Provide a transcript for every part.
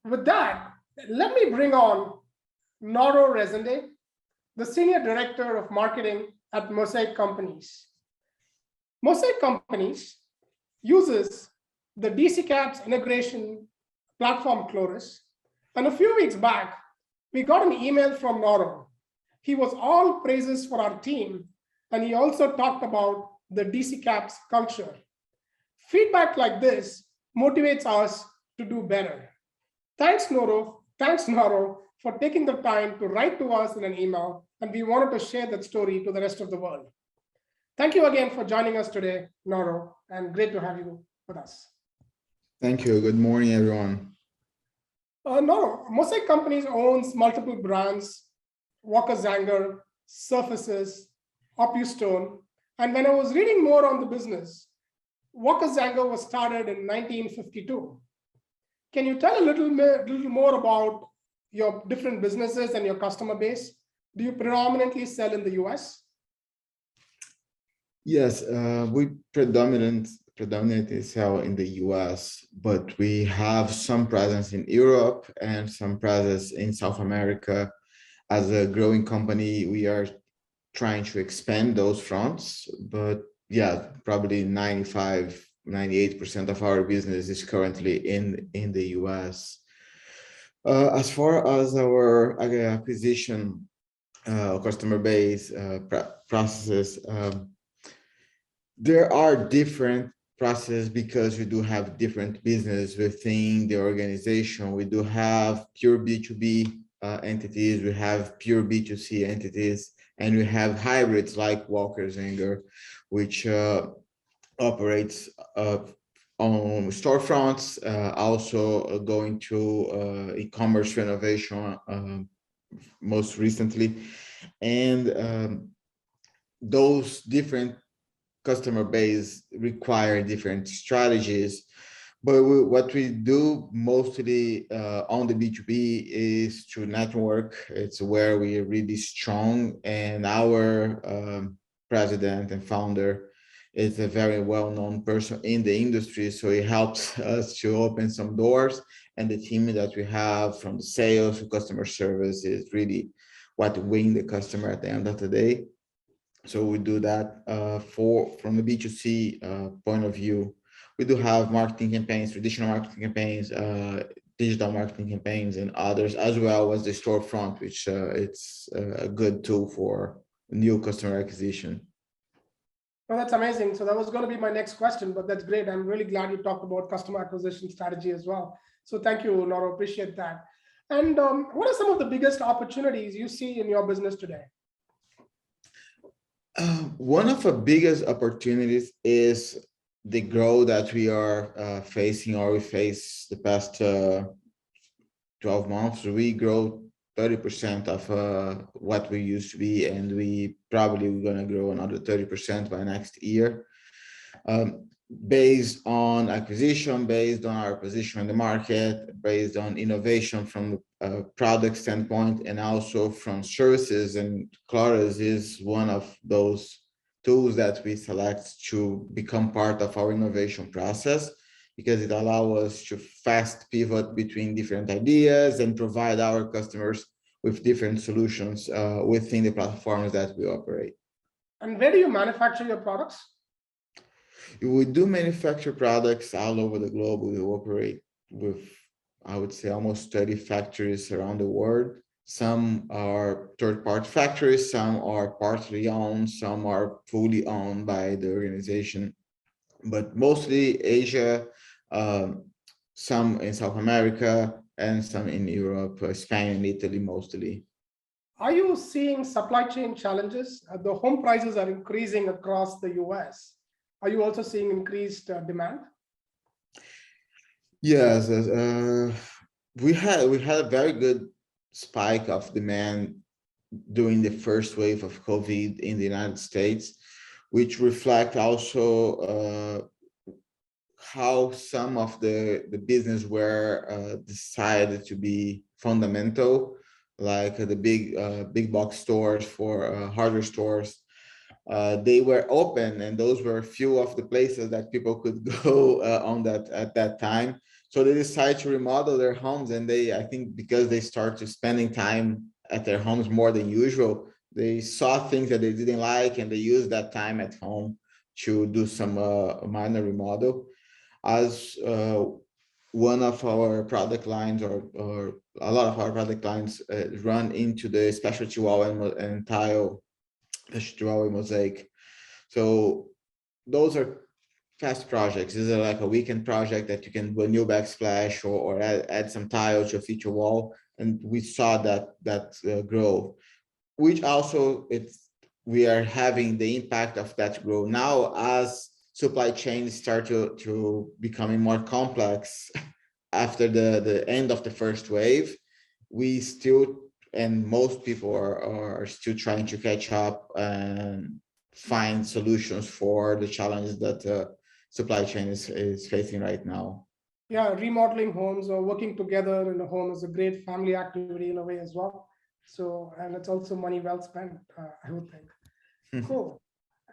with that, let me bring on Nauro Rezende, the Senior Director of Marketing at Mosaic Companies. Mosaic Companies uses the DCKAP's integration platform Chloris. And a few weeks back, we got an email from Nauro. He was all praises for our team, and he also talked about the DCKAP's culture. Feedback like this motivates us to do better. Thanks, Nauro, for taking the time to write to us in an email, and we wanted to share that story to the rest of the world. Thank you again for joining us today, Nauro, and great to have you with us. Thank you. Good morning, everyone. Nauro, Mosaic Companies owns multiple brands, Walker Zanger, Surfaces, Opustone, and when I was reading more on the business, Walker Zanger was started in 1952. Can you tell a little more about your different businesses and your customer base? Do you predominantly sell in the US? Yes, we predominantly sell in the US, but we have some presence in Europe and some presence in South America. As a growing company, we are trying to expand those fronts, but yeah, probably 98% of our business is currently in the US. As far as our acquisition, customer base, processes, there are different processes because we do have different business within the organization. We do have pure B2B entities, we have pure B2C entities, and we have hybrids like Walker Zanger, which operates on storefronts, also going to e-commerce renovation most recently. And those different customer base require different strategies. But what we do mostly on the B2B is to network. It's where we are really strong. And our president and founder is a very well-known person in the industry. So it helps us to open some doors. And the team that we have from the sales to customer service is really what wins the customer at the end of the day. So we do that from the B2C point of view. We do have marketing campaigns, traditional marketing campaigns, digital marketing campaigns, and others, as well as the storefront, which it's a good tool for new customer acquisition. Well, that's amazing. So that was going to be my next question, but that's great. I'm really glad you talked about customer acquisition strategy as well. So thank you, Nauro. Appreciate that. And what are some of the biggest opportunities you see in your business today? One of the biggest opportunities is the growth that we are facing, or we face the past 12 months. We grow 30% of what we used to be, and we probably we're going to grow another 30% by next year, based on acquisition, based on our position in the market, based on innovation from a product standpoint, and also from services. And Chloris is one of those tools that we select to become part of our innovation process, because it allows us to fast pivot between different ideas and provide our customers with different solutions within the platforms that we operate. And where do you manufacture your products? We do manufacture products all over the globe. We operate with, I would say, almost 30 factories around the world. Some are third-party factories, some are partly owned, some are fully owned by the organization, but mostly Asia, some in South America, and some in Europe, Spain and Italy mostly. Are you seeing supply chain challenges? The home prices are increasing across the US. Are you also seeing increased demand? Yes, we had a very good spike of demand during the first wave of COVID in the United States, which reflect also how some of the business were decided to be fundamental, like the big box stores for hardware stores. They were open, and those were few of the places that people could go at that time. So they decide to remodel their homes, and I think because they start to spending time at their homes more than usual, they saw things that they didn't like, and they used that time at home to do some minor remodel. As one of our product lines, or a lot of our product lines, run into the specialty wall and tile, specialty wall and mosaic. So those are fast projects. These are like a weekend project that you can do a new backsplash, or add some tile to a feature wall. And we saw that grow, which also we are having the impact of that growth now as supply chains start to becoming more complex after the end of the first wave. We still, and most people are still trying to catch up and find solutions for the challenges that supply chain is facing right now. Yeah, remodeling homes or working together in a home is a great family activity in a way as well. So, and it's also money well spent, I would think. Cool.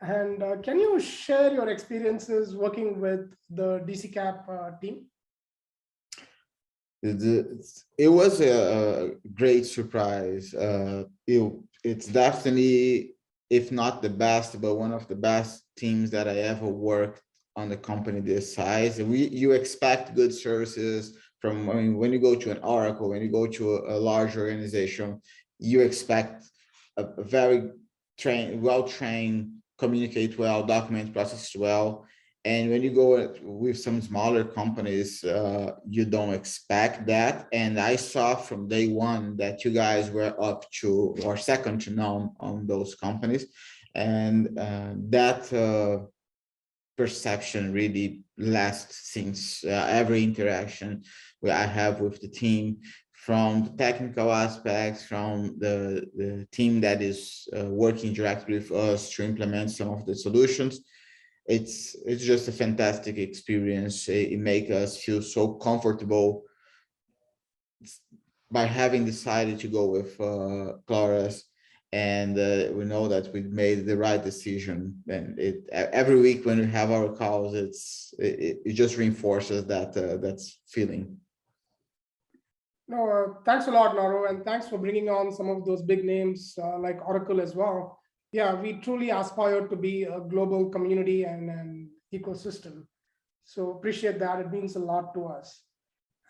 And can you share your experiences working with the DCKAP team? It was a great surprise. It's definitely, if not the best, but one of the best teams that I ever worked on the company this size. You expect good services from, I mean, when you go to an Oracle, when you go to a large organization, you expect a very well-trained, communicate well, document process well. And when you go with some smaller companies, you don't expect that. And I saw from day one that you guys were up to, or second to none on those companies. And that perception really lasts since every interaction I have with the team, from the technical aspects, from the team that is working directly with us to implement some of the solutions. It's just a fantastic experience. It makes us feel so comfortable by having decided to go with Chloris, and we know that we made the right decision. And every week when we have our calls, it just reinforces that feeling. No, thanks a lot, Nauro, and thanks for bringing on some of those big names like Oracle as well. Yeah, we truly aspire to be a global community and an ecosystem. So appreciate that. It means a lot to us.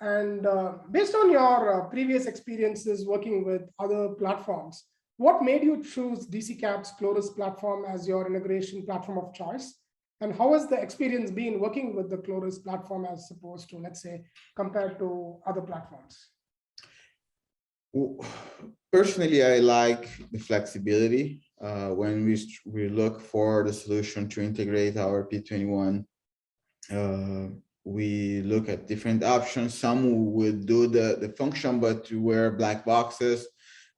And based on your previous experiences working with other platforms, what made you choose DCKAP's Chloris platform as your integration platform of choice? And how has the experience been working with the Chloris platform as opposed to, let's say, compared to other platforms? Personally, I like the flexibility. When we look for the solution to integrate our P21, we look at different options. Some would do the function, but were black boxes,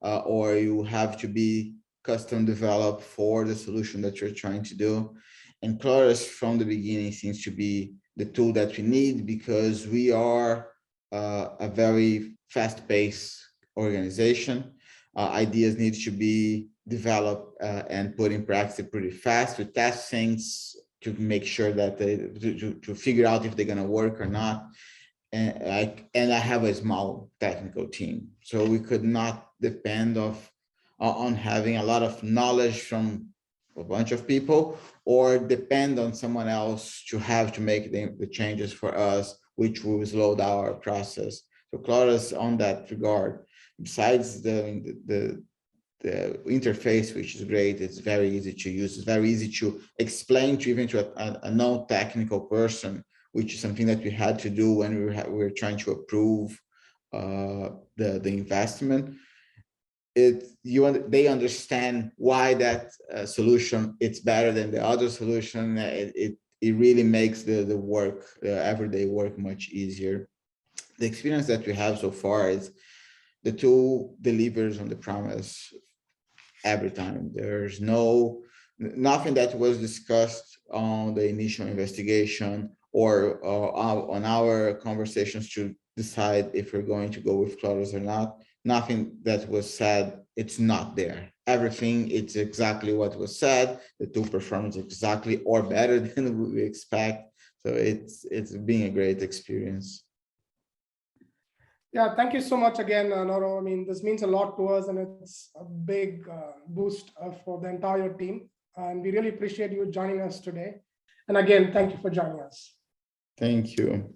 or you have to be custom developed for the solution that you're trying to do. And Chloris from the beginning seems to be the tool that we need, because we are a very fast-paced organization. Ideas need to be developed and put in practice pretty fast. We test things to make sure that to figure out if they're going to work or not. And I have a small technical team, so we could not depend on having a lot of knowledge from a bunch of people, or depend on someone else to have to make the changes for us, which will slow down our process. So Chloris on that regard, besides the interface, which is great, it's very easy to use, it's very easy to explain to even to a non-technical person, which is something that we had to do when we were trying to approve the investment. They understand why that solution it's better than the other solution. It really makes the work, everyday work, much easier. The experience that we have so far is the tool delivers on the promise every time. There's nothing that was discussed on the initial investigation or on our conversations to decide if we're going to go with Chloris or not. Nothing that was said, it's not there. Everything, it's exactly what was said. The tool performs exactly or better than we expect. So it's been a great experience. Yeah, thank you so much again, Nauro. I mean, this means a lot to us, and it's a big boost for the entire team. And we really appreciate you joining us today. And again, thank you for joining us. Thank you.